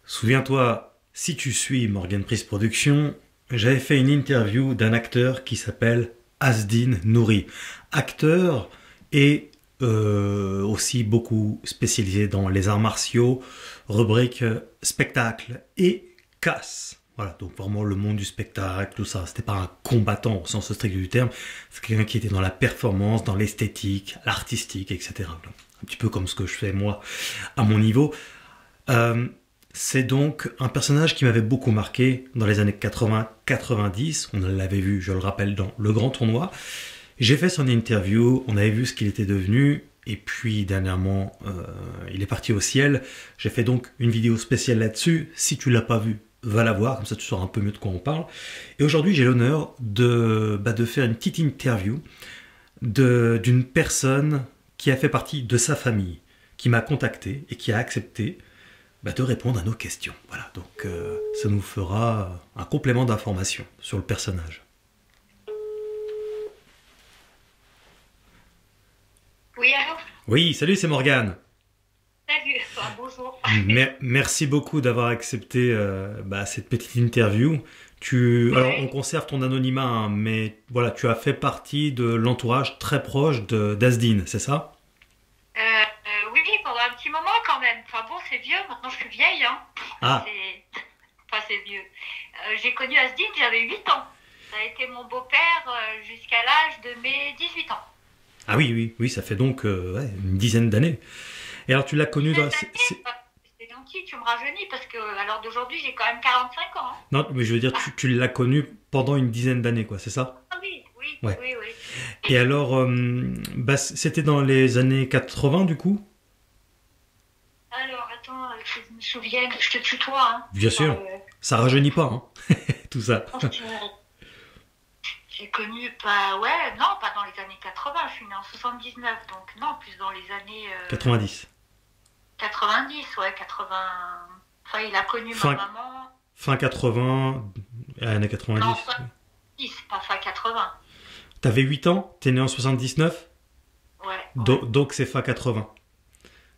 Souviens-toi, si tu suis Morgan Priest Productions, j'avais fait une interview d'un acteur qui s'appelle Asdin Nouri. Acteur et aussi beaucoup spécialisé dans les arts martiaux, rubrique spectacle et casse. Voilà, donc vraiment le monde du spectacle, tout ça. C'était pas un combattant au sens strict du terme, c'est quelqu'un qui était dans la performance, dans l'esthétique, l'artistique, etc. Un petit peu comme ce que je fais moi à mon niveau. Euh, c'est donc un personnage qui m'avait beaucoup marqué dans les années 80-90. On l'avait vu, je le rappelle, dans Le Grand Tournoi. J'ai fait son interview, on avait vu ce qu'il était devenu, et puis dernièrement, il est parti au ciel. J'ai fait donc une vidéo spéciale là-dessus. Si tu l'as pas vu, va la voir, comme ça tu sauras un peu mieux de quoi on parle. Et aujourd'hui, j'ai l'honneur de faire une petite interview d'une personne qui a fait partie de sa famille, qui m'a contacté et qui a accepté de répondre à nos questions. Voilà, donc ça nous fera un complément d'information sur le personnage. Oui, allô? Oui, salut, c'est Morgane. Salut, enfin, bonjour. Merci beaucoup d'avoir accepté cette petite interview. Alors, on Ouais. conserve ton anonymat, hein, mais voilà, tu as fait partie de l'entourage très proche d'Asdin, c'est ça? Oui, pendant un petit moment quand même. Enfin bon, c'est vieux, maintenant je suis vieille, hein. Ah, C'est... Enfin, c'est vieux. J'ai connu Asdine, j'avais 8 ans. Ça a été mon beau-père jusqu'à l'âge de mes 18 ans. ah oui, oui, oui, ça fait donc une dizaine d'années. Et alors, tu l'as connu dans... Dizaine d'années, c'est gentil, tu me rajeunis parce que à l'heure d'aujourd'hui, j'ai quand même 45 ans, hein. Non, mais je veux dire, tu l'as connu pendant une dizaine d'années, quoi, c'est ça? Ah oui, oui, Ouais. oui, oui. Et alors, c'était dans les années 80, du coup? Alors, attends, que je me souvienne, je te tutoie, hein. Bien sûr. Ça rajeunit pas, hein, tout ça. J'ai connu, pas, ouais, non, pas dans les années 80, je suis née en 79, donc non, plus dans les années 90. 90, ouais, 80. Enfin, il a connu ma Fin, maman, fin 80, années non, 90. 70, pas fin 80. T'avais 8 ans, t'es né en 79, Ouais, ouais. donc c'est fin 80,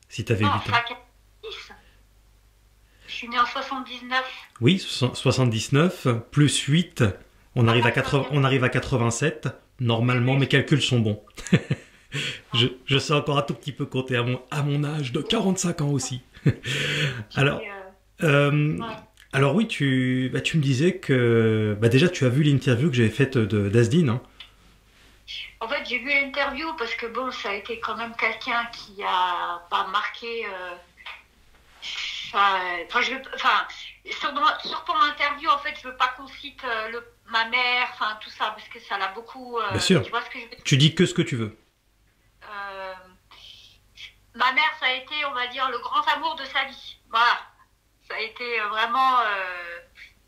si t'avais Non, 8 ans. fin 90. Je suis née en 79. Oui, 79, plus 8, on Ah arrive non, à 80, on arrive à 87. oui, Normalement, oui, mes calculs sont bons. non, Je sais encore un tout petit peu compter à mon âge de 45 ans aussi. Alors, j'ai, euh, ouais. alors oui, tu me disais que déjà tu as vu l'interview que j'avais faite d'Asdin, hein. En fait, j'ai vu l'interview parce que bon, ça a été quand même quelqu'un qui a pas marqué. Enfin, sur ton interview, en fait, je veux pas qu'on cite ma mère, enfin tout ça, parce que ça l'a beaucoup. Bien sûr, Tu vois ce que je veux dire? tu dis que ce que tu veux. Euh, Ma mère, ça a été, on va dire, le grand amour de sa vie. Voilà. Ça a été vraiment.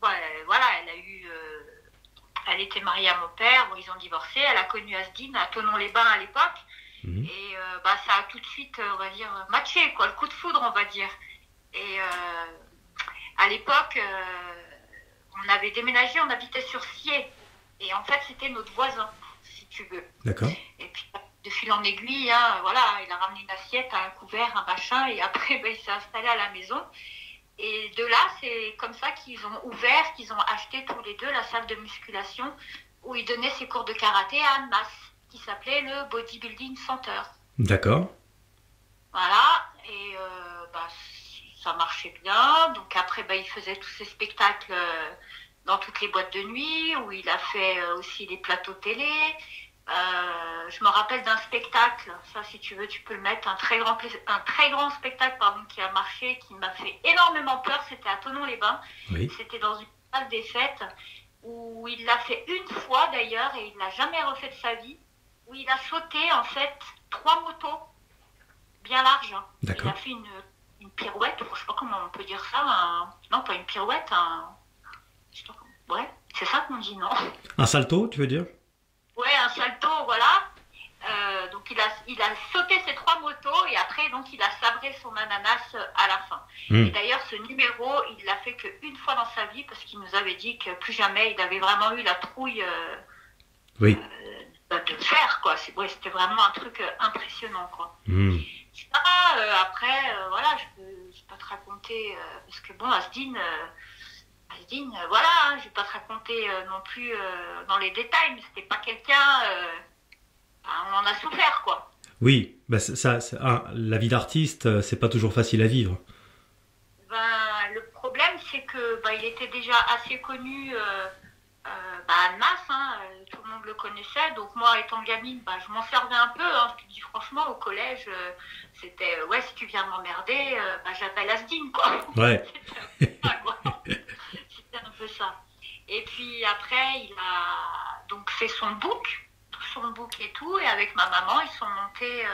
Ouais, voilà, elle a eu. Elle était mariée à mon père, bon, ils ont divorcé, elle a connu Asdine à Thonon-les-Bains à l'époque. Mhm. Et ça a tout de suite, on va dire, matché, quoi, le coup de foudre, on va dire. Et à l'époque, on avait déménagé, on habitait sur Siey. Et en fait, c'était notre voisin, si tu veux. D'accord. Et puis, de fil en aiguille, hein, voilà, il a ramené une assiette, un couvert, un machin, et après, il s'est installé à la maison. Et de là, c'est comme ça qu'ils ont ouvert, qu'ils ont acheté tous les deux la salle de musculation où il donnait ses cours de karaté à Annemasse, qui s'appelait le Bodybuilding Center. D'accord. Voilà, et ça marchait bien. Donc après, il faisait tous ses spectacles dans toutes les boîtes de nuit, où il a fait aussi les plateaux télé. Je me rappelle d'un spectacle, ça si tu veux, tu peux le mettre, un très grand spectacle pardon, qui a marché, qui m'a fait énormément peur, c'était à Thonon-les-Bains. Oui. C'était dans une salle des fêtes, où il l'a fait une fois d'ailleurs, et il l'a jamais refait de sa vie, où il a sauté en fait 3 motos bien large, hein. Il a D'accord. fait une pirouette, je sais pas comment on peut dire ça, non pas une pirouette, je sais pas ouais, c'est ça qu'on dit, non? Un salto, tu veux dire? Ouais, un salto, voilà. Donc il a sauté ses 3 motos et après donc il a sabré son ananas à la fin. Et Hmm. d'ailleurs ce numéro il l'a fait qu'une fois dans sa vie parce qu'il nous avait dit que plus jamais il avait vraiment eu la trouille Oui. de le faire quoi. Ouais, c'était vraiment un truc impressionnant quoi. Hmm. Ça, après voilà, je peux pas te raconter, parce que bon, Asdine, voilà, hein, je vais pas te raconter non plus dans les détails, mais c'était pas quelqu'un, on en a souffert, quoi. Oui, bah la vie d'artiste, c'est pas toujours facile à vivre. Ben, le problème, c'est que il était déjà assez connu à Annemasse, hein, tout le monde le connaissait. Donc moi, étant gamine, je m'en servais un peu. Hein, je te dis franchement, au collège, c'était ouais, si tu viens m'emmerder, j'appelle Asdine, quoi. Ouais. C'était un peu ça, quoi. C'était un peu ça. Et puis après, il a donc fait tout son book et tout. Et avec ma maman, ils sont montés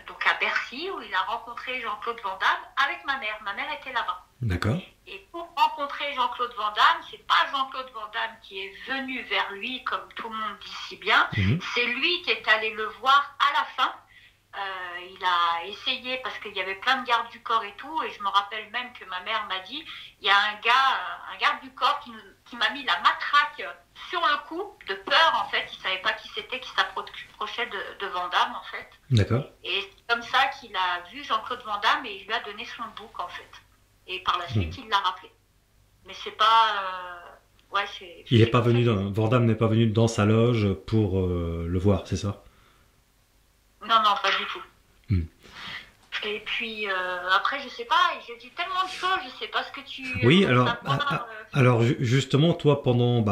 donc à Bercy, où il a rencontré Jean-Claude Van Damme avec ma mère. Ma mère était là-bas. D'accord. Et pour rencontrer Jean-Claude Van Damme, c'est pas Jean-Claude Van Damme qui est venu vers lui, comme tout le monde dit si bien. C'est lui qui est allé le voir à la fin. Il a essayé, parce qu'il y avait plein de gardes du corps et tout, et je me rappelle même que ma mère m'a dit, il y a un garde du corps qui m'a mis la matraque sur le cou, de peur en fait. Il savait pas qui c'était, qui s'approchait de Van Damme en fait. D'accord. Et c'est comme ça qu'il a vu Jean-Claude Van Damme et il lui a donné son book en fait. Et par la suite, il l'a rappelé. Mais c'est pas... ouais, il est pas venu Van Damme n'est pas venu dans sa loge pour le voir, c'est ça? Non, pas du tout. Et puis, après, je sais pas, j'ai dit tellement de choses, je sais pas ce que tu... Oui, alors justement, toi, pendant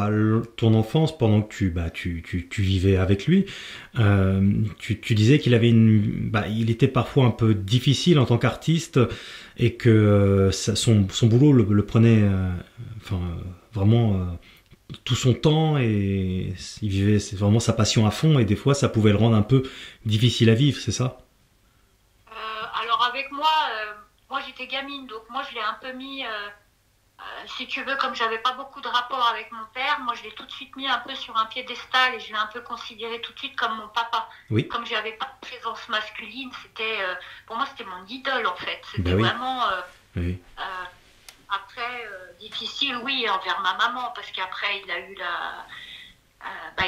ton enfance, pendant que tu vivais avec lui, tu disais qu'il avait il était parfois un peu difficile en tant qu'artiste et que son boulot le prenait vraiment tout son temps et il vivait vraiment sa passion à fond et des fois ça pouvait le rendre un peu difficile à vivre, c'est ça? Alors avec moi j'étais gamine, donc moi je l'ai un peu mis, si tu veux, comme j'avais pas beaucoup de rapport avec mon père, moi je l'ai tout de suite mis un peu sur un piédestal et je l'ai un peu considéré tout de suite comme mon papa. Oui. Comme j'avais pas de présence masculine, c'était pour moi c'était mon idole en fait. C'était oui. vraiment... oui. Après, difficile, oui, envers ma maman, parce qu'après, il a eu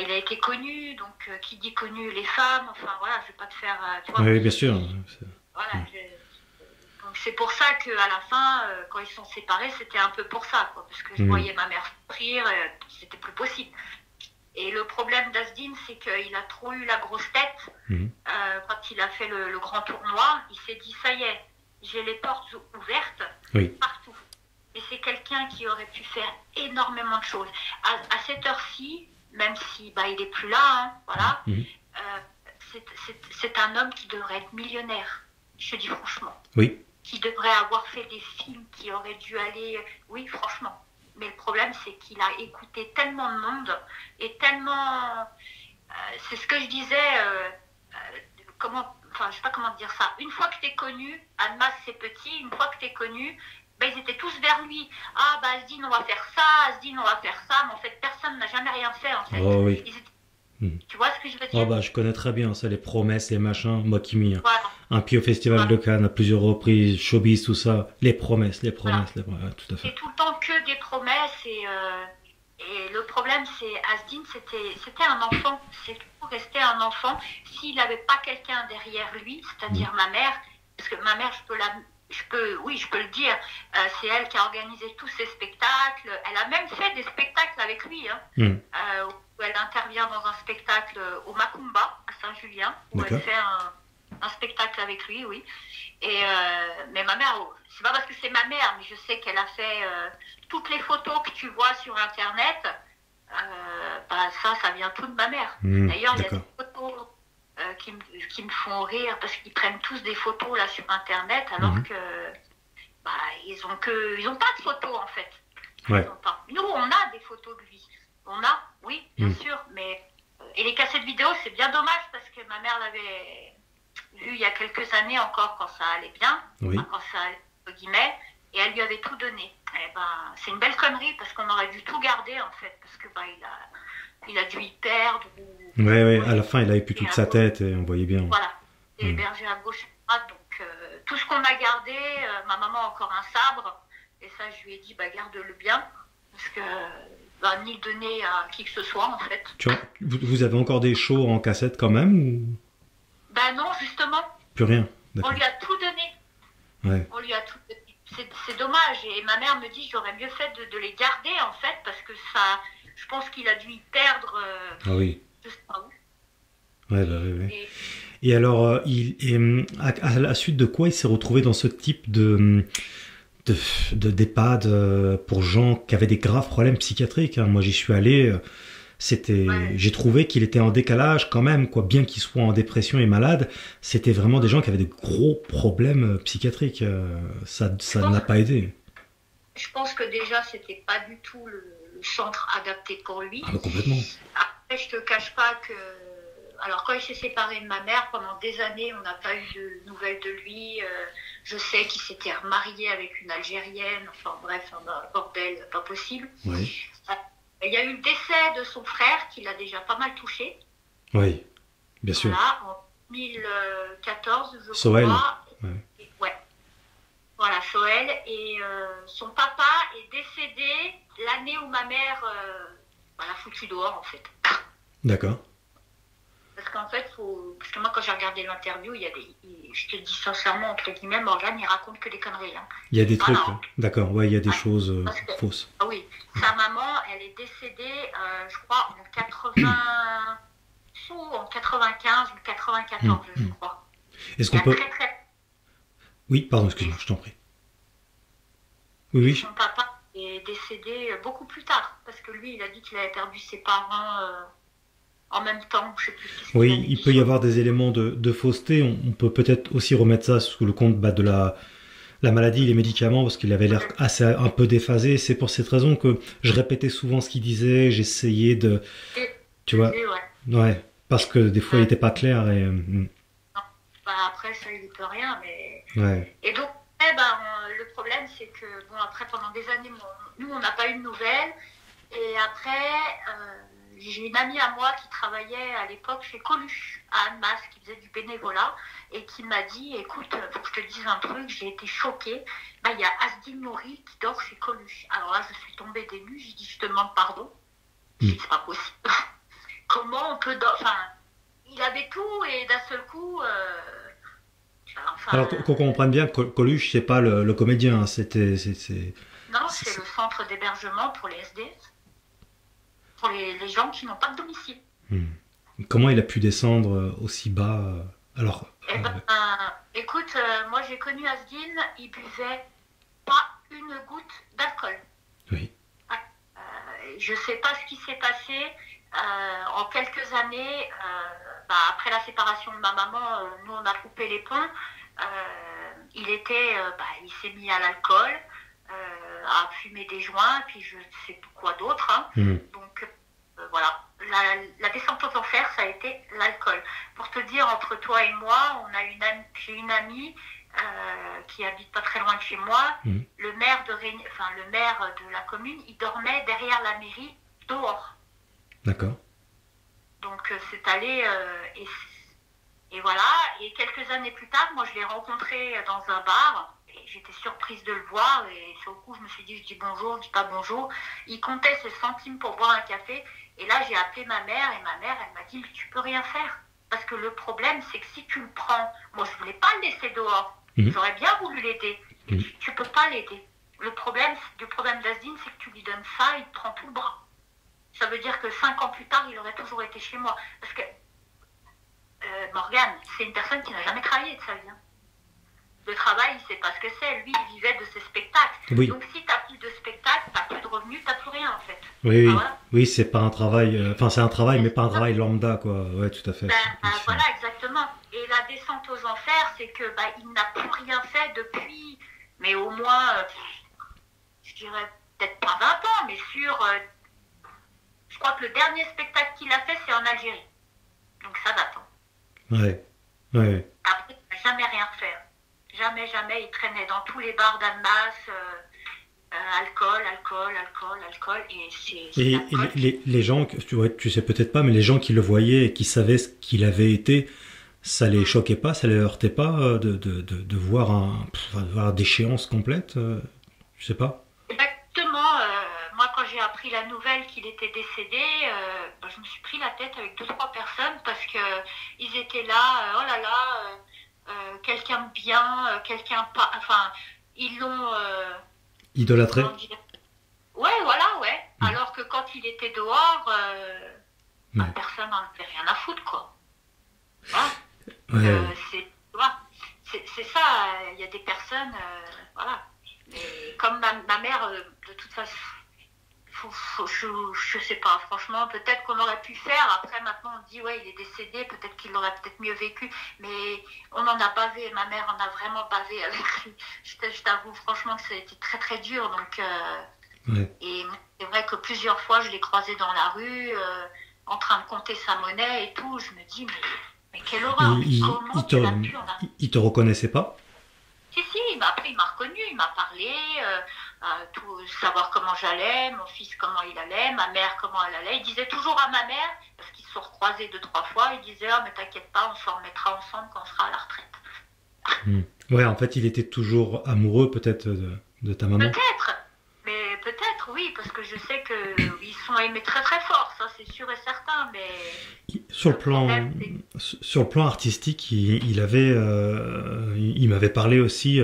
il a été connu, donc qui dit connu, les femmes, enfin voilà, je vais pas te faire... tu vois, oui, bien sûr. Voilà, donc c'est pour ça qu'à la fin, quand ils sont séparés, c'était un peu pour ça, quoi, parce que je voyais ma mère souffrir, c'était plus possible. Et le problème d'Asdine, c'est qu'il a trop eu la grosse tête. Quand il a fait le grand tournoi, il s'est dit, ça y est, j'ai les portes ouvertes partout. Et c'est quelqu'un qui aurait pu faire énormément de choses. À cette heure-ci, même si il est plus là, hein, voilà, c'est un homme qui devrait être millionnaire. Je te dis franchement. Oui. Qui devrait avoir fait des films qui auraient dû aller... Oui, franchement. Mais le problème, c'est qu'il a écouté tellement de monde et tellement... c'est ce que je disais... je sais pas comment dire ça. Une fois que t'es connu, Annemasse c'est petit, une fois que t'es connu... ils étaient tous vers lui. Ah, Asdine, on va faire ça, Asdine, on va faire ça. Mais en fait, personne n'a jamais rien fait, en fait. Oh oui. Tu vois ce que je veux dire? Je connais très bien ça, les promesses, les machins. Moi qui mis un pied au Festival Voilà. de Cannes à plusieurs reprises, Showbiz, tout ça. Les promesses, tout à fait. C'est tout le temps que des promesses. Et le problème, c'est Asdine, c'était un enfant. C'est toujours resté un enfant. S'il n'avait pas quelqu'un derrière lui, c'est-à-dire ma mère, parce que ma mère, je peux le dire, c'est elle qui a organisé tous ces spectacles. Elle a même fait des spectacles avec lui, où elle intervient dans un spectacle au Macumba, à Saint-Julien, où elle fait un spectacle avec lui, oui. Et, mais ma mère, c'est pas parce que c'est ma mère, mais je sais qu'elle a fait toutes les photos que tu vois sur Internet, ça vient tout de ma mère. D'ailleurs, il y a des photos qui me font rire parce qu'ils prennent tous des photos là sur Internet alors que ils ont pas de photos en fait. Ouais. Nous on a des photos de lui. On a, oui, bien sûr, mais et les cassettes vidéo c'est bien dommage parce que ma mère l'avait vu il y a quelques années encore quand ça allait bien, quand ça allait entre guillemets, et elle lui avait tout donné. C'est une belle connerie parce qu'on aurait dû tout garder en fait parce que il a dû y perdre. À la fin, il avait plus toute sa tête et on voyait bien. Voilà, il est hébergé à gauche et à droite. Donc, tout ce qu'on a gardé, ma maman a encore un sabre, et ça, je lui ai dit, garde-le bien, parce que ni le donner à qui que ce soit, en fait. Vous avez encore des shows en cassette quand même ou... Non, justement. Plus rien. On lui a tout donné. Ouais. On lui a tout. C'est dommage. Et ma mère me dit j'aurais mieux fait de les garder en fait parce que ça, je pense qu'il a dû y perdre. Ah oui. Je sais pas où. Ouais, bah, ouais, ouais. Et Et alors, à la suite de quoi il s'est retrouvé dans ce type de, d'EHPAD pour gens qui avaient des graves problèmes psychiatriques, hein. Moi, j'y suis allé. ouais. J'ai trouvé qu'il était en décalage quand même, quoi. Bien qu'il soit en dépression et malade, c'était vraiment des gens qui avaient des gros problèmes psychiatriques. Je Ça pense, n'a pas aidé. je pense que déjà c'était pas du tout le centre adapté pour lui. Ah, bah, complètement. Après, je te cache pas que. Alors, quand il s'est séparé de ma mère, pendant des années, on n'a pas eu de nouvelles de lui. Je sais qu'il s'était remarié avec une Algérienne. Enfin, bref, un bordel pas possible. Oui. Euh, Il y a eu le décès de son frère, qui l'a déjà pas mal touché. Oui, bien sûr. Voilà, en 2014, je Soël. crois. Ouais. Ouais, voilà, Soël. Et son papa est décédé l'année où ma mère l'a foutu dehors, en fait. D'accord. Parce qu'en fait, parce que moi, quand j'ai regardé l'interview, je te dis sincèrement, entre guillemets, Morgane, il raconte que des conneries. Hein. Il y a des trucs, Voilà. là. D'accord. Ouais, il y a des Ouais. choses Parce que, fausses. ah oui, sa maman, elle est décédée, je crois, en 80, ou en 95 ou 94, je Hum. crois. Est-ce Il qu'on y a peut... très très. Oui, pardon, Et, excuse-moi, je t'en prie. Oui, et oui. son papa est décédé beaucoup plus tard. Parce que lui, il a dit qu'il avait perdu ses parents en même temps. Je sais plus ce qu'il Oui, avait il dit peut y sur. avoir des éléments de fausseté. On peut peut-être aussi remettre ça sous le compte de la maladie, les médicaments, parce qu'il avait l'air assez un peu déphasé. C'est pour cette raison que je répétais souvent ce qu'il disait. J'essayais de, Et, tu vois, ouais. ouais, parce que des fois il n'était pas clair et Bah, après, ça, il n'y peut rien, mais. ouais, Et donc, le problème, c'est que, bon, après, pendant des années, nous, on n'a pas eu de nouvelles. Et après, j'ai une amie à moi qui travaillait à l'époque chez Coluche, à Annemasse, qui faisait du bénévolat, et qui m'a dit, écoute, faut que je te dise un truc, j'ai été choquée. Bah, il y a Asdine Nouri qui dort chez Coluche. Alors là, je suis tombée des nues, j'ai dit, je te demande pardon. J'ai dit, c'est pas possible. Comment on peut dormir. Enfin, il avait tout, et d'un seul coup. Enfin, alors qu'on comprenne bien, Coluche c'est pas le comédien, hein. non, c'est C'est- le centre d'hébergement pour les SDF, pour les gens qui n'ont pas de domicile. Hmm. Comment il a pu descendre aussi bas alors, Eh ben, écoute, moi j'ai connu Asdine, il buvait pas une goutte d'alcool. oui, Je sais pas ce qui s'est passé en quelques années. Après la séparation de ma maman, nous on a coupé les ponts. Il s'est mis à l'alcool, à fumer des joints, puis je ne sais plus quoi d'autre. Hein. hmm. Donc voilà, la descente aux enfers, ça a été l'alcool. Pour te dire, entre toi et moi, j'ai une amie qui habite pas très loin de chez moi. Hmm. Le maire le maire de la commune, il dormait derrière la mairie, dehors. D'accord. Donc c'est allé et voilà. Et quelques années plus tard, moi je l'ai rencontré dans un bar. Et j'étais surprise de le voir et sur le coup je me suis dit je dis bonjour, je dis pas bonjour. Il comptait ses centimes pour boire un café et là j'ai appelé ma mère et ma mère elle m'a dit mais tu peux rien faire parce que le problème c'est que si tu le prends, moi je voulais pas le laisser dehors, j'aurais bien voulu l'aider, mais tu peux pas l'aider. Le problème d'Asdine c'est que tu lui donnes ça, il te prend tout le bras. Ça veut dire que 5 ans plus tard il aurait toujours été chez moi parce que Morgane c'est une personne qui n'a jamais travaillé de sa vie. Hein. Le travail, il sait pas ce que c'est. Lui, il vivait de ses spectacles. Oui. Donc, si tu n'as plus de spectacles, tu n'as plus de revenus, tu n'as plus rien, en fait. Oui, oui, Voilà. oui, c'est pas un travail. Enfin, c'est un travail, mais pas un travail lambda, quoi. Ouais, tout à fait. Voilà, exactement. Et la descente aux enfers, c'est que il n'a plus rien fait depuis, mais au moins, je dirais peut-être pas 20 ans, mais je crois que le dernier spectacle qu'il a fait, c'est en Algérie. Donc, ça date. Hein. Ouais, ouais. Après, il n'a jamais rien fait. Jamais, jamais, il traînait dans tous les bars d'Annemasse, alcool, et Et les gens, tu sais peut-être pas, mais les gens qui le voyaient et qui savaient ce qu'il avait été, ça les choquait pas, ça les heurtait pas de voir voir déchéance complète, je sais pas. Exactement. Moi, quand j'ai appris la nouvelle qu'il était décédé, je me suis pris la tête avec 2-3 personnes parce que ils étaient là, oh là là. quelqu'un de bien, quelqu'un pas. Enfin, ils l'ont. Idolâtré. Comment dire. Ouais, voilà, ouais. Mm. Alors que quand il était dehors, Ouais. personne n'en avait rien à foutre, quoi. Voilà. Ouais. Tu vois, c'est ça, il y a des personnes, voilà. Mais comme ma mère, de toute façon, je sais pas, franchement, peut-être qu'on aurait pu faire. Après, maintenant, on dit, ouais, il est décédé, peut-être qu'il aurait peut-être mieux vécu. Mais on en a bavé, ma mère en a vraiment bavé avec lui. Je t'avoue, franchement, que ça a été très, très dur. Donc, Ouais. et c'est vrai que plusieurs fois, je l'ai croisé dans la rue, en train de compter sa monnaie et tout. Je me dis, mais quelle horreur, mais comment tu as pu en arriver? Il te reconnaissait pas? Si, si, après il m'a reconnu, il m'a parlé, tout, savoir comment j'allais, mon fils comment il allait, ma mère comment elle allait. Il disait toujours à ma mère, parce qu'ils se sont recroisés 2, 3 fois, il disait, ah mais t'inquiète pas, on s'en remettra ensemble quand on sera à la retraite. Hmm. Ouais, en fait, il était toujours amoureux peut-être de ta maman. Peut-être, mais peut-être, oui, parce que je sais qu'ils sont aimés très très fort, ça c'est sûr et certain, mais Sur le le problème plan, c'est... sur le plan artistique, il avait, il m'avait parlé aussi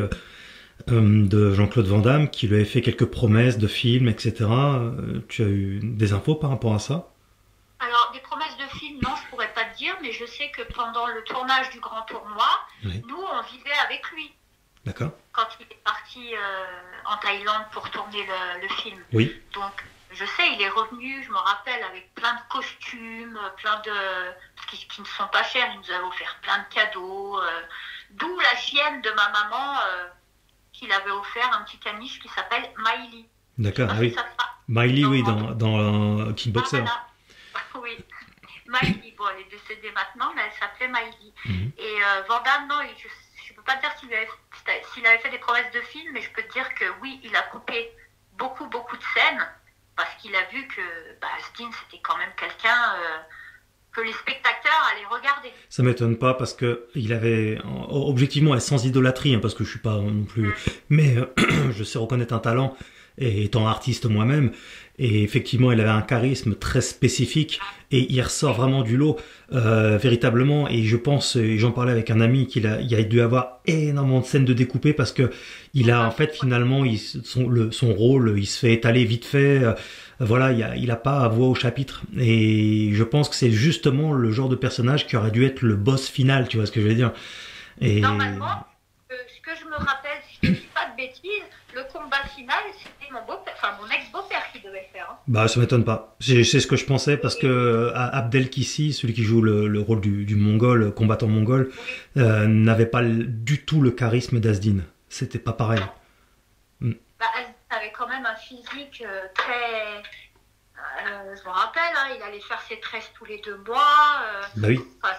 de Jean-Claude Van Damme, qui lui avait fait quelques promesses de films, etc. Tu as eu des infos par rapport à ça? Alors, des promesses de films, non, je pourrais pas te dire, mais je sais que pendant le tournage du grand tournoi, Oui. nous, on vivait avec lui. D'accord. Quand il est parti en Thaïlande pour tourner le film. Oui. Donc, je sais, il est revenu, je me rappelle, avec plein de costumes, plein de... qui ne sont pas chers, il nous avait offert plein de cadeaux, d'où la chienne de ma maman, qu'il avait offert un petit caniche qui s'appelle Miley. D'accord. Je Ah sais pas si oui. ça te parle. Miley, oui, Dans- dans Ah, Kickboxer. voilà. Oui. Miley, bon, elle est décédée maintenant, mais elle s'appelait Miley. Mhm. Et Van Damme, non, je ne peux pas te dire s'il avait fait des promesses de film, mais je peux te dire que oui, il a coupé beaucoup, beaucoup de scènes, parce qu'il a vu que Astin, c'était quand même quelqu'un que les spectateurs allaient regarder. Ça m'étonne pas parce que il avait objectivement et sans idolâtrie, hein, parce que je suis pas non plus, mais je sais reconnaître un talent et étant artiste moi-même. Et effectivement, il avait un charisme très spécifique et il ressort vraiment du lot véritablement. Et je pense, et j'en parlais avec un ami, il a dû avoir énormément de scènes de découpées parce que il a en fait finalement son rôle, il se fait étaler vite fait. Voilà, il a pas à voix au chapitre. Et je pense que c'est justement le genre de personnage qui aurait dû être le boss final, tu vois ce que je veux dire. Et Normalement, ce que je me rappelle, si je ne dis pas de bêtises, le combat final, c'était mon beau-père, enfin mon ex-beau-père qui devait le faire. Hein. bah ça m'étonne pas. C'est ce que je pensais parce que Abdel Kissi, celui qui joue le rôle du Mongol, combattant mongol, Oui. n'avait pas du tout le charisme d'Asdin. C'était pas pareil. Mm. Elle avait quand même un physique très... je me rappelle, hein, il allait faire ses tresses tous les 2 mois. Bah oui. Enfin,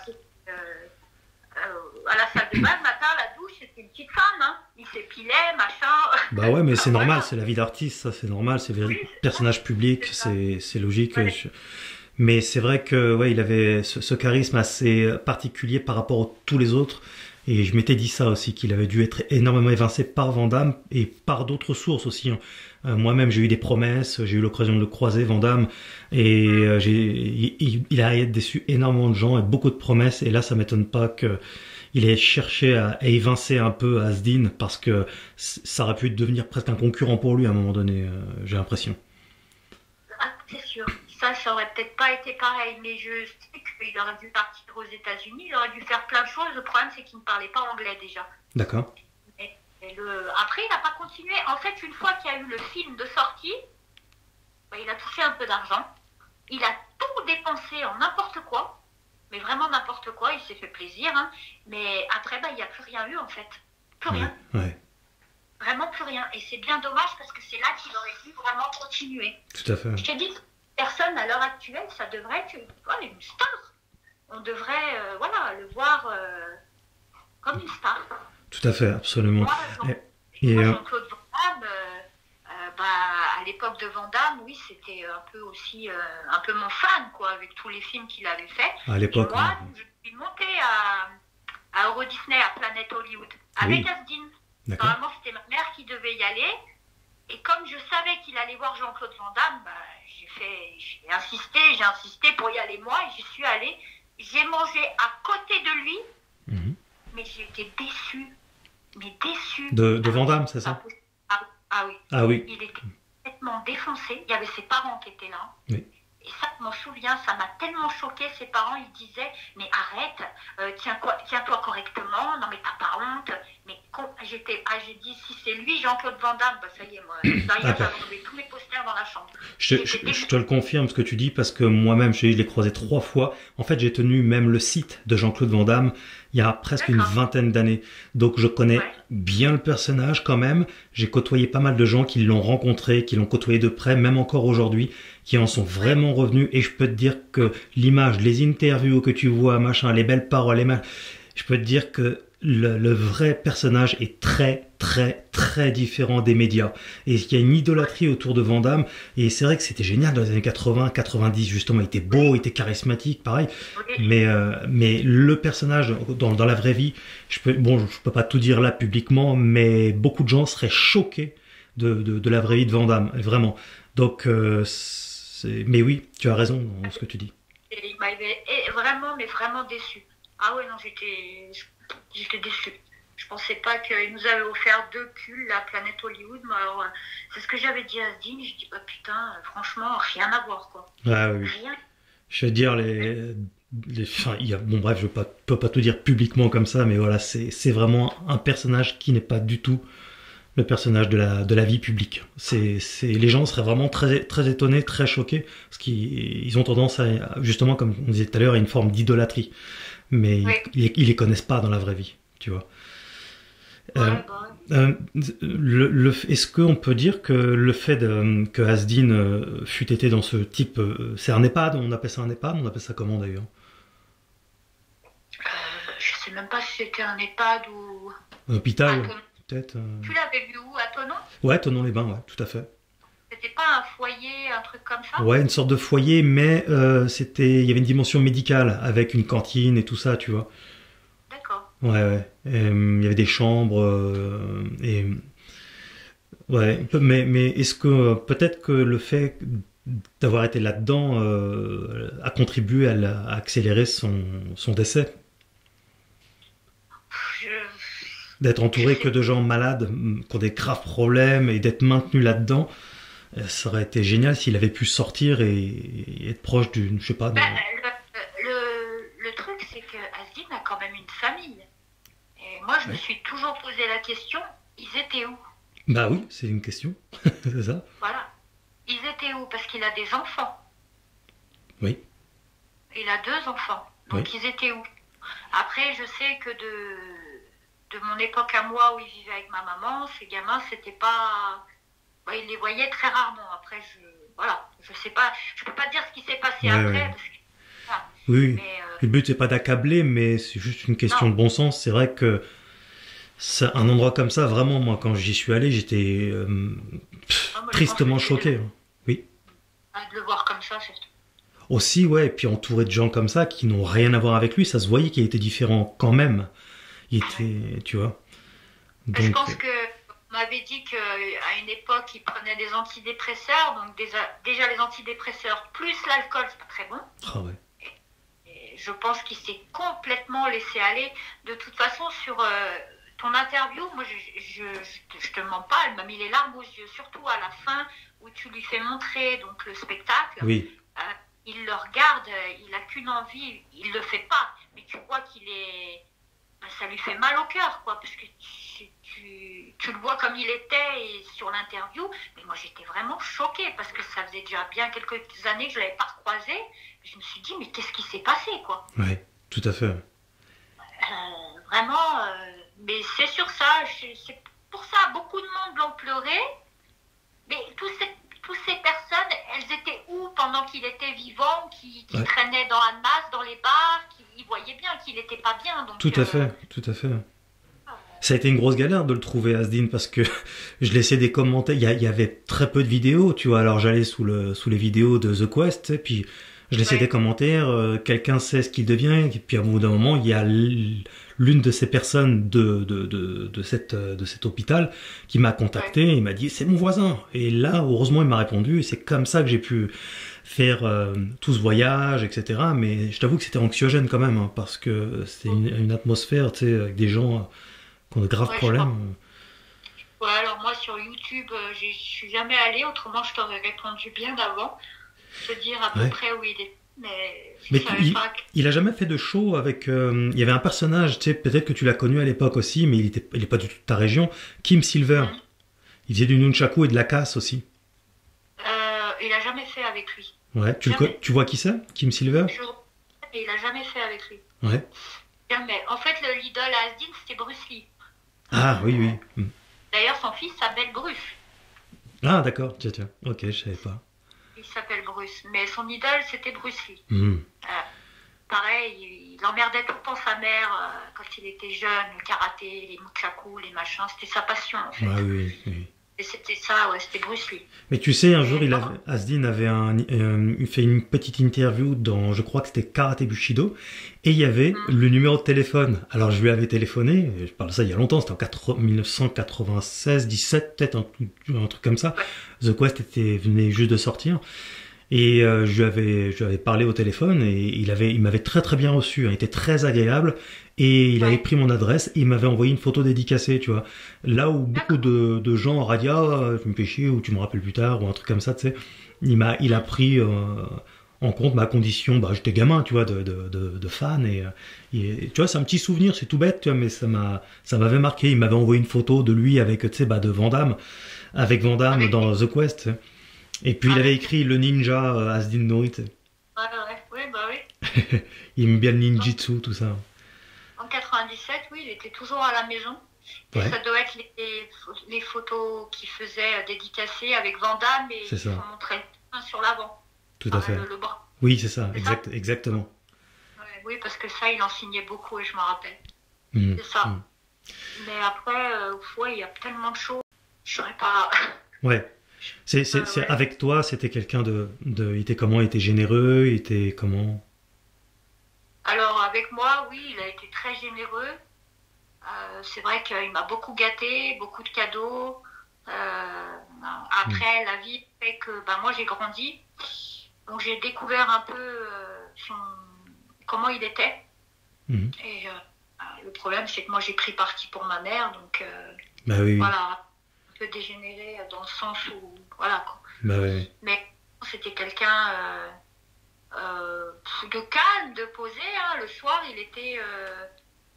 à la salle de bain, le matin, à la douche, c'était une petite femme. Hein. Il s'épilait, machin. Bah ouais, mais c'est Voilà. normal, c'est la vie d'artiste, ça c'est normal, c'est Oui, personnage public, c'est ça. c'est logique. Ouais. Mais c'est vrai que ouais, il avait ce charisme assez particulier par rapport à tous les autres. Et je m'étais dit ça aussi, qu'il avait dû être énormément évincé par Van Damme et par d'autres sources aussi. Hein. Moi-même, j'ai eu des promesses, j'ai eu l'occasion de le croiser, Van Damme, et il a déçu énormément de gens et beaucoup de promesses. Et là, ça m'étonne pas que il ait cherché à évincer un peu Asdin parce que ça aurait pu devenir presque un concurrent pour lui à un moment donné, j'ai l'impression. Ah, c'est sûr. Ça aurait peut-être pas été pareil, mais je sais qu'il aurait dû partir aux États-Unis, il aurait dû faire plein de choses. Le problème, c'est qu'il ne parlait pas anglais déjà. D'accord. Après, il n'a pas continué. En fait, une fois qu'il y a eu le film de sortie, il a touché un peu d'argent. Il a tout dépensé en n'importe quoi, mais vraiment n'importe quoi. Il s'est fait plaisir. Hein. Mais après, il n'y a plus rien eu en fait. Plus rien. Ouais. Vraiment plus rien. Et c'est bien dommage parce que c'est là qu'il aurait dû vraiment continuer. Tout à fait. Je t'ai dit, personne à l'heure actuelle, ça devrait être une star. On devrait le voir comme une star. Tout à fait, absolument. Moi, Jean-Claude Van Damme, à l'époque de Van Damme, oui, c'était un peu aussi un peu mon fan, quoi, avec tous les films qu'il avait fait. À l'époque. Et moi, je suis montée à Euro Disney, à Planet Hollywood, avec Asdin. D'accord. Normalement, c'était ma mère qui devait y aller. Et comme je savais qu'il allait voir Jean-Claude Van Damme, j'ai insisté pour y aller moi, et j'y suis allée. J'ai mangé à côté de lui. Mhm. mais j'ai été déçue. Mais déçue. De Van Damme, c'est ça? Ah oui. Ah oui. Il était complètement défoncé. Il y avait ses parents qui étaient là. Oui. Et ça, je m'en souviens, ça m'a tellement choqué. Ses parents, ils disaient, mais arrête, tiens-toi correctement, non mais t'as pas honte. Mais j'ai dit, si c'est lui, Jean-Claude Van Damme, bah ça y est, moi, d'ailleurs, j'avais tous mes posters dans la chambre. Je te le confirme ce que tu dis, parce que moi-même, je l'ai croisé 3 fois. En fait, j'ai tenu même le site de Jean-Claude Van Damme il y a presque une vingtaine d'années. Donc je connais bien le personnage quand même. J'ai côtoyé pas mal de gens qui l'ont rencontré, qui l'ont côtoyé de près, même encore aujourd'hui, qui en sont vraiment revenus. Et je peux te dire que l'image, les interviews que tu vois, machin, les belles paroles, je peux te dire que le vrai personnage est très très très différent des médias, et il y a une idolâtrie autour de Van Damme, et c'est vrai que c'était génial dans les années 80, 90 justement. Il était beau, il était charismatique, pareil, mais le personnage dans la vraie vie, je peux pas tout dire là publiquement, mais beaucoup de gens seraient choqués de la vraie vie de Van Damme, vraiment. Donc mais oui, tu as raison dans ce que tu dis. Il m'avait vraiment, mais vraiment déçu. Ah ouais, non, j'étais déçue. Je pensais pas qu'il nous avait offert 2 cults, la planète Hollywood. Mais alors, c'est ce que j'avais dit à Asdin. Je dis, bah putain, franchement, rien à voir, quoi. Ah oui. Rien. Je veux dire, bon bref, je peux pas tout dire publiquement comme ça, mais voilà, c'est vraiment un personnage qui n'est pas du tout le personnage de la vie publique. Les gens seraient vraiment très, très étonnés, très choqués, parce qu'ils ont tendance à, justement, comme on disait tout à l'heure, à une forme d'idolâtrie. Mais ils les connaissent pas dans la vraie vie, tu vois. Est-ce qu'on peut dire que le fait que Asdin fût été dans ce type, c'est un EHPAD, on appelle ça un EHPAD, on appelle ça comment d'ailleurs? Je sais même pas si c'était un EHPAD ou un hôpital, peut-être. Tu l'avais vu où, à Thonon? Ouais, Thonon-les-Bains, ouais, tout à fait. C'était pas un foyer, un truc comme ça? Ouais, une sorte de foyer, mais il y avait une dimension médicale avec une cantine et tout ça, tu vois. D'accord. Ouais. Il y avait des chambres ouais, mais est-ce que peut-être que le fait d'avoir été là-dedans a contribué à accélérer son décès? D'être entouré que de gens malades, qui ont des graves problèmes, et d'être maintenu là-dedans. Ça aurait été génial s'il avait pu sortir et être proche d'une, je sais pas. Le truc, c'est que Asdin a quand même une famille. Et moi, je me suis toujours posé la question, ils étaient où? Bah oui, c'est une question. C'est ça. Voilà. Ils étaient où? Parce qu'il a des enfants. Oui. Il a 2 enfants. Donc ils étaient où? Après, je sais que de mon époque à moi, où il vivait avec ma maman, ces gamins, c'était pas... il les voyait très rarement. Après, je sais pas, je peux pas dire ce qui s'est passé après. Parce que, oui. Mais, le but c'est pas d'accabler, mais c'est juste une question de bon sens. C'est vrai que c'est un endroit comme ça, vraiment, moi, quand j'y suis allé, j'étais tristement choqué. Oui. De le voir comme ça, surtout. Aussi, ouais, et puis entouré de gens comme ça qui n'ont rien à voir avec lui, ça se voyait qu'il était différent quand même. Il était, tu vois. Donc, je pense que on m'avait dit qu'à une époque, il prenait des antidépresseurs, donc déjà les antidépresseurs plus l'alcool, c'est pas très bon. Ah ouais. Et je pense qu'il s'est complètement laissé aller. De toute façon, sur ton interview, moi, je te mens pas, elle m'a mis les larmes aux yeux, surtout à la fin où tu lui fais montrer donc le spectacle. Oui. Il le regarde, il a qu'une envie, il le fait pas, mais tu vois qu'il est, ça lui fait mal au cœur, quoi, parce que tu le vois comme il était sur l'interview, mais moi j'étais vraiment choquée parce que ça faisait déjà bien quelques années que je l'avais pas recroisé. Je me suis dit mais qu'est-ce qui s'est passé, quoi. Oui, tout à fait. Vraiment, mais c'est sur ça, c'est pour ça beaucoup de monde l'ont pleuré, mais toutes ces personnes, elles étaient où pendant qu'il était vivant, qui traînaient dans la masse, dans les bars, qui voyaient bien qu'il n'était pas bien. Donc, tout à fait. Ça a été une grosse galère de le trouver, Asdin, parce que je laissais des commentaires. Il y avait très peu de vidéos, tu vois. Alors j'allais sous les vidéos de The Quest, et puis je laissais des commentaires. Quelqu'un sait ce qu'il devient, et puis à bout d'un moment, il y a l'une de ces personnes de cet hôpital qui m'a contacté. Il m'a dit c'est mon voisin. Et là, heureusement, il m'a répondu. Et c'est comme ça que j'ai pu faire tout ce voyage, etc. Mais je t'avoue que c'était anxiogène quand même, hein, parce que c'était une atmosphère, tu sais, avec des gens qui ont de graves Ouais, je crois. problèmes. Ouais, alors moi sur YouTube, je suis jamais allée, autrement je t'aurais répondu bien d'avant, te dire à peu Ouais. près où il est. Mais je Mais savais pas que... il a jamais fait de show avec. Il y avait un personnage, tu sais, peut-être que tu l'as connu à l'époque aussi, mais il est pas du tout de ta région. Kim Silver. Mhm. Il faisait du nunchaku et de la casse aussi. Il a jamais fait avec lui. Ouais. Jamais. Tu vois qui c'est? Kim Silver? Je... Mais il a jamais fait avec lui. Ouais. Jamais. En fait, l'idole à Asdin, c'était Bruce Lee. Ah oui, oui. Hmm. D'ailleurs, son fils s'appelle Bruce. Ah d'accord. Tiens, tiens. Ok, je savais pas. Il s'appelle Bruce. Mais son idole, c'était Bruce Lee. Hmm. Pareil, il emmerdait tout le temps sa mère quand il était jeune, le karaté, les nunchakus, les machins, c'était sa passion en fait. Ah oui, oui, oui. Et c'était ça, ouais, c'était Bruce Lee. Mais tu sais, un jour, Et non, Asdin avait il fait une petite interview dans, je crois que c'était Karate Bushido, et il y avait hum, le numéro de téléphone. Alors je lui avais téléphoné, je parle de ça il y a longtemps, c'était en 1996, 17, peut-être un truc comme ça. ouais, The Quest venait juste de sortir. Et je lui avais parlé au téléphone et il m'avait très très bien reçu, hein, il était très agréable et il avait ouais, pris mon adresse et il m'avait envoyé une photo dédicacée, tu vois. Là où beaucoup d'accord. de gens auraient dit ah tu me fais chier ou tu me rappelles plus tard ou un truc comme ça, tu sais. Il a Hum, pris en compte ma condition, bah j'étais gamin, tu vois, de fan tu vois c'est un petit souvenir, c'est tout bête, tu vois, mais ça m'avait marqué. Il m'avait envoyé une photo de lui avec tu sais bah de Van Damme, avec Van Damme Avec, dans The Quest. Tu sais. Et puis il avait avec, écrit le ninja Asdin Nori. Tu sais. ouais, ouais, ouais, bah oui. Il aime bien le Donc, ninjitsu, tout ça. en 97, oui, il était toujours à la maison. Et Ouais, ça doit être les photos qu'il faisait dédicacées avec Van Damme et c'est ils ça, s'en montraient un sur l'avant, tout à enfin, fait. le bras. Oui, c'est ça, C'est ça? exactement. Ouais, oui, parce que ça, il en signait beaucoup et je m'en rappelle. Mhm, C'est ça. mhm. Mais après, ouais, il y a tellement de choses. Je saurais pas. Ouais, c'est Ouais. avec toi, c'était quelqu'un il était comment? Il était généreux, il était comment? Alors, avec moi, oui, il a été très généreux. C'est vrai qu'il m'a beaucoup gâté, beaucoup de cadeaux. Mhm, Après, la vie fait que bah, moi, j'ai grandi. Donc, j'ai découvert un peu comment il était. mhm. Et le problème, c'est que moi, j'ai pris parti pour ma mère. Donc, Bah oui, oui. voilà, un peu dégénéré dans le sens où, voilà, quoi. Bah oui. Mais c'était quelqu'un de calme, de posé. Hein. Le soir, il était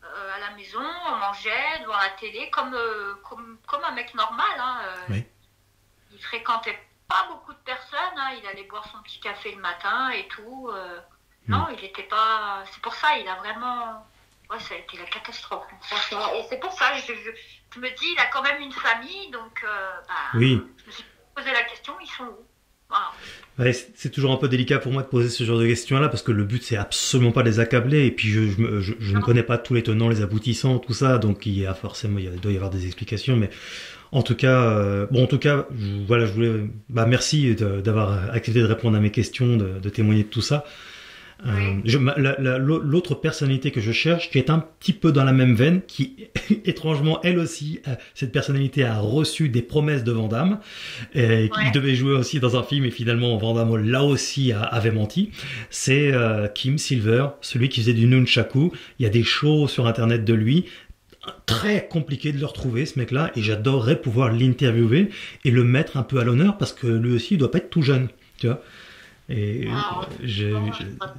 à la maison, on mangeait devant la télé comme un mec normal. Hein. Oui. Il fréquentait pas beaucoup de personnes. Hein. Il allait boire son petit café le matin et tout. Mhm. Non, il n'était pas. C'est pour ça, il a vraiment. Ouais, ça a été la catastrophe, hein, franchement. Et c'est pour ça, je me dis, il a quand même une famille, donc bah, Oui. je me suis posé la question, ils sont où? Voilà. Ouais, c'est toujours un peu délicat pour moi de poser ce genre de questions-là parce que le but c'est absolument pas de les accabler et puis je ne Non, connais pas tous les tenants, les aboutissants, tout ça, donc il y a forcément, il doit y avoir des explications, mais en tout cas, en tout cas, voilà, je voulais, bah merci d'avoir accepté de répondre à mes questions, de témoigner de tout ça. oui. L'autre personnalité que je cherche, qui est un petit peu dans la même veine, qui étrangement elle aussi, cette personnalité a reçu des promesses de Van Damme, et il Ouais. devait jouer aussi dans un film et finalement Van Damme là aussi avait menti. C'est Kim Silver, celui qui faisait du nunchaku. Il y a des shows sur internet de lui. Très compliqué de le retrouver ce mec-là et j'adorerais pouvoir l'interviewer et le mettre un peu à l'honneur parce que lui aussi il doit pas être tout jeune, tu vois. Et Ah, ouais. je, Non, je- je sais pas.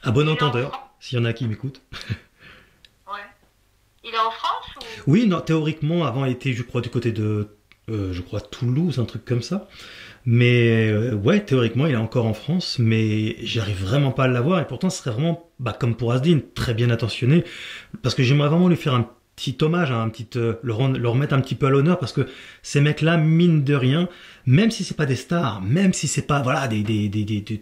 à bon Il est en entendeur, France? s'il y en a qui m'écoutent. Ouais. Il est en France ou... Oui, non, théoriquement, avant, il était, je crois, du côté de, je crois, Toulouse, un truc comme ça. Mais ouais, théoriquement, il est encore en France, mais j'arrive vraiment pas à l'avoir. Et pourtant, ce serait vraiment, bah, comme pour Asdin, très bien attentionné, parce que j'aimerais vraiment lui faire un petit hommage, hein, le remettre un petit peu à l'honneur, parce que ces mecs-là, mine de rien, même si c'est pas des stars, même si c'est pas, voilà,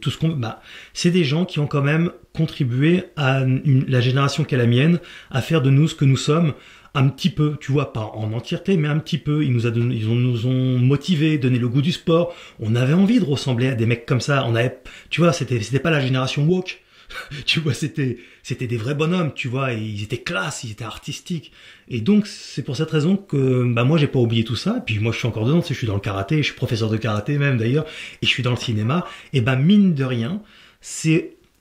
tout ce qu'on, bah, c'est des gens qui ont quand même contribué à la génération qu'est la mienne, à faire de nous ce que nous sommes, un petit peu, tu vois, pas en entièreté, mais un petit peu. Nous ont motivés, donné le goût du sport. On avait envie de ressembler à des mecs comme ça. Tu vois, c'était pas la génération woke. Tu vois, c'était des vrais bonhommes, tu vois, et ils étaient classe, ils étaient artistiques. Et donc, c'est pour cette raison que, bah, moi, j'ai pas oublié tout ça. Et puis, moi, je suis encore dedans, tu sais, je suis dans le karaté, je suis professeur de karaté même, d'ailleurs, et je suis dans le cinéma. Et bah, mine de rien,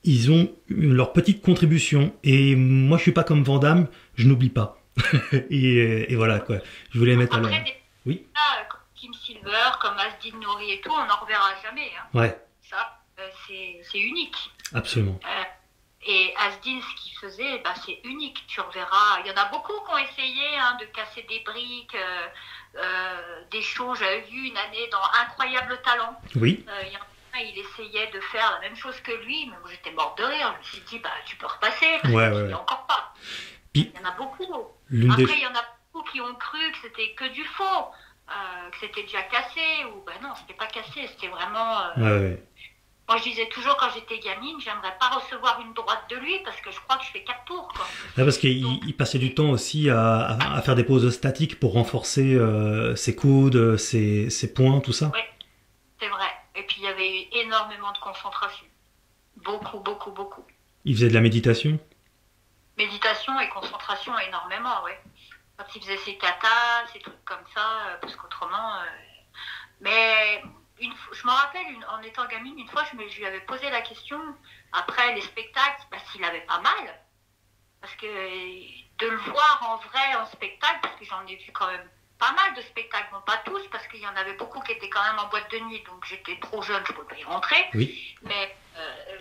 ils ont leur petite contribution. Et moi, je suis pas comme Van Damme, je n'oublie pas. Et voilà, quoi. Je voulais mettre à l'heure. Après, Oui. comme Kim Silver, comme Asdin Nouri et tout, on n'en reverra jamais. Hein. Ouais, Ça, c'est unique. absolument. Et Asdin, ce qu'il faisait, bah, c'est unique. Tu reverras. Il y en a beaucoup qui ont essayé hein, de casser des briques, des choses. J'avais vu une année dans Incroyable Talent. Oui. Il y en a un, il essayait de faire la même chose que lui, mais moi j'étais morte de rire. Je me suis dit, bah, tu peux repasser, parce Ouais, qu'il ouais, n'y ouais. a encore pas. Puis, Il y en a beaucoup. l'une des... Après, il y en a beaucoup qui ont cru que c'était que du faux, que c'était déjà cassé, ou ben non, c'était pas cassé, c'était vraiment. Ouais, ouais. Moi, je disais toujours quand j'étais gamine, j'aimerais pas recevoir une droite de lui parce que je crois que je fais 4 tours, quoi. Ouais, parce qu'il Donc, il passait du temps aussi à faire des pauses statiques pour renforcer ses coudes, ses poings, tout ça. oui, c'est vrai. Et puis, il y avait eu énormément de concentration. Beaucoup, beaucoup, beaucoup. Il faisait de la méditation. Méditation et concentration énormément, ouais. Quand il faisait ses katas, ces trucs comme ça, parce qu'autrement. Mais je me rappelle, en étant gamine, une fois, je lui avais posé la question, après les spectacles, bah, s'il avait pas mal. Parce que de le voir en vrai en spectacle, parce que j'en ai vu quand même pas mal de spectacles, non pas tous, parce qu'il y en avait beaucoup qui étaient quand même en boîte de nuit, donc j'étais trop jeune, je ne pouvais pas y rentrer. Oui. Mais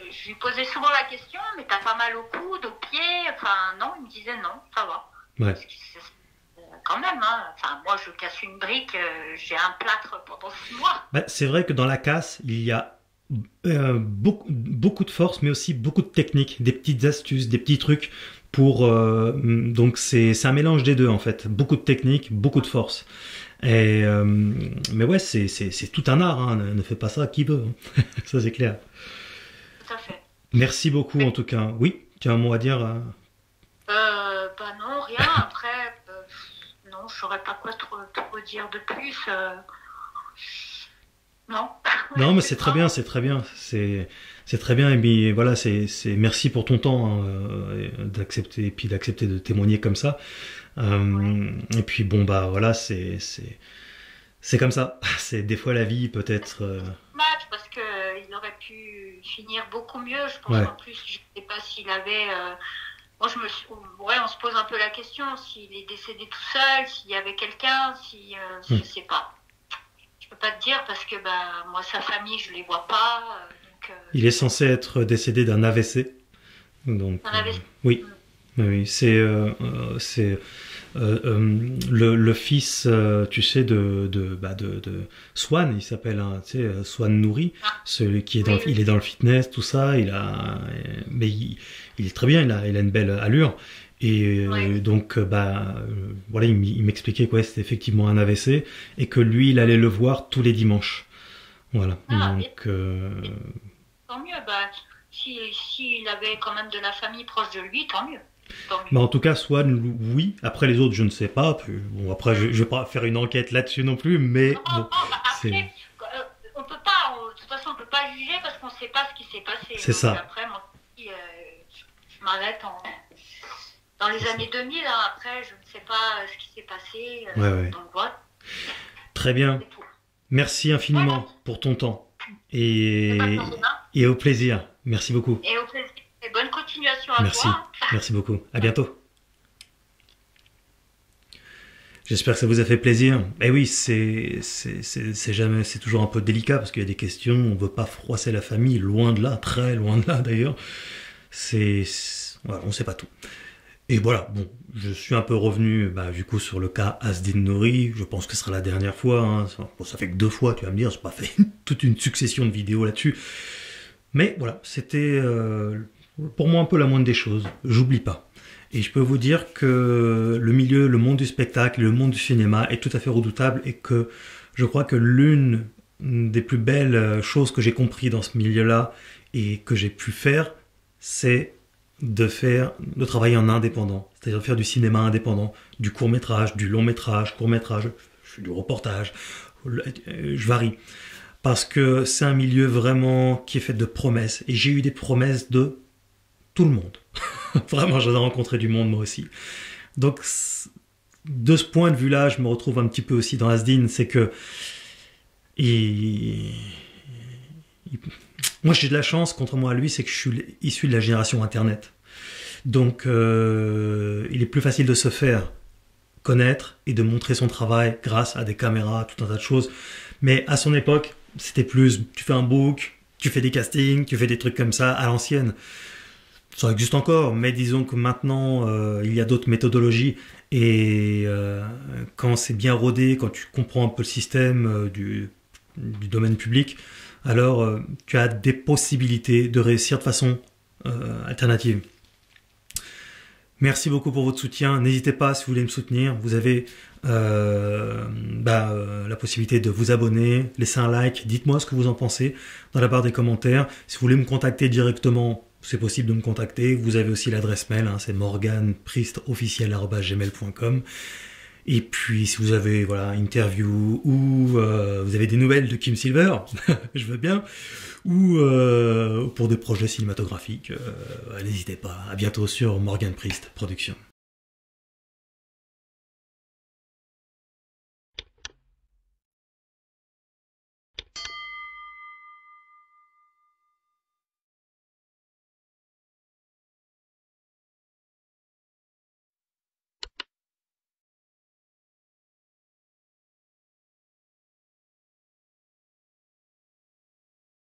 je lui posais souvent la question, mais t'as pas mal au coude, aux pieds? Enfin, non, il me disait non, ça va. Ouais. Parce que quand même, hein. Enfin, moi, je casse une brique, j'ai un plâtre pendant 6 mois. Bah, c'est vrai que dans la casse, il y a beaucoup de force, mais aussi beaucoup de technique, des petites astuces, des petits trucs pour. Donc c'est un mélange des deux en fait. Beaucoup de technique, beaucoup de force. Et mais ouais, c'est tout un art. Hein. Ne fait pas ça qui veut. Ça c'est clair. Tout à fait. Merci beaucoup en tout cas. Oui, tu as un mot à dire. Bah non, rien. Après, non, je saurais pas quoi trop dire de plus. Non. Non, mais c'est très bien, c'est très bien, c'est très bien. Et puis voilà, c'est merci pour ton temps hein, d'accepter et puis d'accepter de témoigner comme ça. Et puis bon bah voilà, c'est comme ça. C'est des fois la vie peut-être. Match parce que il aurait pu finir beaucoup mieux. Je pense Ouais. qu'en plus, je sais pas s'il avait. Moi, ouais, on se pose un peu la question s'il est décédé tout seul, s'il y avait quelqu'un, si je sais pas. Je peux pas te dire parce que bah moi sa famille je les vois pas. Donc, Il est censé être décédé d'un AVC. Donc un AVC. oui, oui, c'est le fils, tu sais, de Swan, il s'appelle, hein, tu sais, Swan Nouri, celui qui est Oui, il est dans le fitness, tout ça, mais il est très bien, il a une belle allure. Et oui. donc, voilà, il m'expliquait quoi, c'était effectivement un AVC et que lui, il allait le voir tous les dimanches. Voilà. Ah, Donc, tant mieux. Bah, s'il avait quand même de la famille proche de lui, tant mieux. Tant mieux. bah en tout cas, Swan, oui. Après les autres, je ne sais pas. Puis, bon, après, je vais pas faire une enquête là-dessus non plus, mais Non, bon, non, bah c'est après, on peut pas, de toute façon, on peut pas juger parce qu'on sait pas ce qui s'est passé. c'est Donc ça. après, moi, je m'arrête dans les années 2000. Hein, après, je ne sais pas ce qui s'est passé. Ouais, ouais. Donc voilà, Très bien. c'est tout. Merci infiniment pour ton temps C'est pas de problème. et au plaisir. Merci beaucoup. Et au plaisir. Et bonne continuation à Merci. toi. Hein. Merci beaucoup. À bientôt. J'espère que ça vous a fait plaisir. Et oui, c'est toujours un peu délicat parce qu'il y a des questions, on veut pas froisser la famille, loin de là, très loin de là d'ailleurs. Voilà, on sait pas tout. Et voilà, bon, je suis un peu revenu, du coup, sur le cas Asdin Nouri. Je pense que ce sera la dernière fois. Hein. Bon, ça fait que 2 fois, tu vas me dire, j'ai pas fait toute une succession de vidéos là-dessus. Mais voilà, c'était pour moi un peu la moindre des choses. J'oublie pas. Et je peux vous dire que le monde du spectacle, le monde du cinéma est tout à fait redoutable et que je crois que l'une des plus belles choses que j'ai compris dans ce milieu-là et que j'ai pu faire, c'est de travailler en indépendant. C'est-à-dire faire du cinéma indépendant, du court-métrage, du long-métrage, court-métrage, du reportage. Je varie. Parce que c'est un milieu vraiment qui est fait de promesses. Et j'ai eu des promesses de tout le monde. Vraiment, j'adore rencontrer du monde moi aussi. Donc, de ce point de vue-là, je me retrouve un petit peu aussi dans Asdin, c'est que moi j'ai de la chance, contrairement à lui, c'est que je suis issu de la génération Internet. Donc, il est plus facile de se faire connaître et de montrer son travail grâce à des caméras, tout un tas de choses. Mais à son époque, c'était plus, tu fais un book, tu fais des castings, tu fais des trucs comme ça à l'ancienne. Ça existe encore, mais disons que maintenant, il y a d'autres méthodologies. Et quand c'est bien rodé, quand tu comprends un peu le système du domaine public, alors tu as des possibilités de réussir de façon alternative. Merci beaucoup pour votre soutien. N'hésitez pas, si vous voulez me soutenir, vous avez la possibilité de vous abonner, laisser un like, dites-moi ce que vous en pensez dans la barre des commentaires. Si vous voulez me contacter directement, c'est possible de me contacter. Vous avez aussi l'adresse mail, c'est morganpriestofficiel@gmail.com. Et puis, si vous avez interview ou vous avez des nouvelles de Kim Silver, je veux bien, ou pour des projets cinématographiques, n'hésitez pas. À bientôt sur Morgan Priest Productions.